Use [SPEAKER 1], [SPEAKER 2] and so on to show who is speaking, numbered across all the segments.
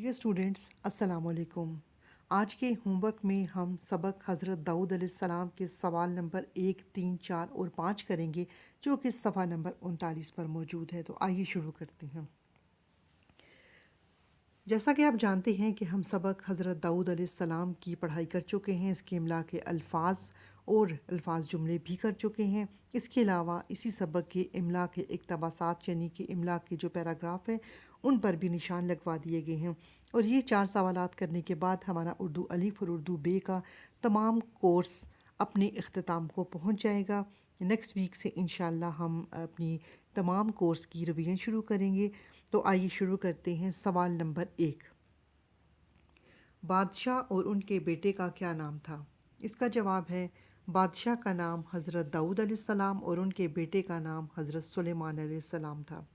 [SPEAKER 1] Dear students, अस्सलाम वालेकुम। आज के होमवर्क में हम सबक हज़रत दाऊद अलैहिस्सलाम के सवाल नंबर 1, 3, 4 और 5 करेंगे, जो कि सफ़ा नंबर 39 पर मौजूद है। तो आइए शुरू करते हैं। जैसा कि आप जानते हैं कि हम सबक हज़रत दाऊद अलैहिस्सलाम की पढ़ाई कर चुके हैं, इसके इमला के अल्फाज और अल्फाज जुमले भी कर चुके हैं। इसके अलावा इसी सबक के इमला के इक़्तिबासात यानी कि इमला के जो पैराग्राफ हैं उन पर भी निशान लगवा दिए गए हैं। और ये 4 सवालात करने के बाद हमारा उर्दू अलिफ और उर्दू बे का तमाम कोर्स अपने इख्तिताम को पहुंच जाएगा। नेक्स्ट वीक से इंशाल्लाह हम अपनी तमाम कोर्स की रिवीजन शुरू करेंगे। तो आइए शुरू करते हैं। सवाल नंबर 1, बादशाह और उनके बेटे का क्या नाम था? इसका जवाब है बादशाह का नाम हज़रत दाऊद अलैहिस्सलाम और उनके बेटे का नाम हज़रत सुलेमान अलैहिस्सलाम था।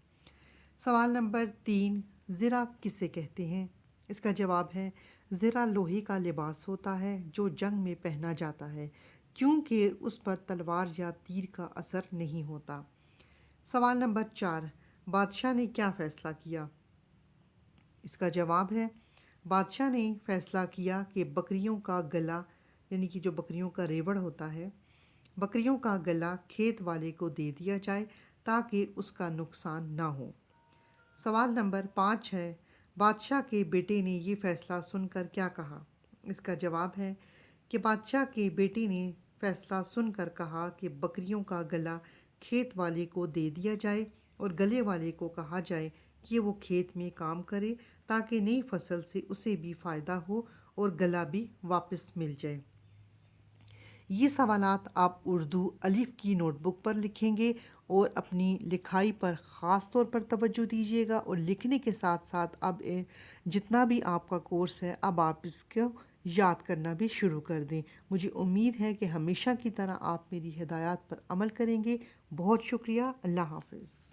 [SPEAKER 1] सवाल नंबर 3, ज़िरा किसे कहते हैं? इसका जवाब है ज़िरा लोहे का लिबास होता है जो जंग में पहना जाता है, क्योंकि उस पर तलवार या तीर का असर नहीं होता। सवाल नंबर 4, बादशाह ने क्या फ़ैसला किया? इसका जवाब है बादशाह ने फ़ैसला किया कि बकरियों का गला यानी कि जो बकरियों का रेवड़ होता है, बकरियों का गला खेत वाले को दे दिया जाए ताकि उसका नुकसान ना हो। सवाल नंबर 5 है, बादशाह के बेटे ने ये फ़ैसला सुनकर क्या कहा? इसका जवाब है कि बादशाह के बेटे ने फ़ैसला सुनकर कहा कि बकरियों का गला खेत वाले को दे दिया जाए और गले वाले को कहा जाए कि वो खेत में काम करे ताकि नई फसल से उसे भी फ़ायदा हो और गला भी वापस मिल जाए। ये सवालात आप उर्दू अलिफ की नोटबुक पर लिखेंगे और अपनी लिखाई पर ख़ास तौर पर तवज्जो दीजिएगा। और लिखने के साथ साथ अब जितना भी आपका कोर्स है अब आप इसको याद करना भी शुरू कर दें। मुझे उम्मीद है कि हमेशा की तरह आप मेरी हिदायत पर अमल करेंगे। बहुत शुक्रिया। अल्लाह हाफ़िज़।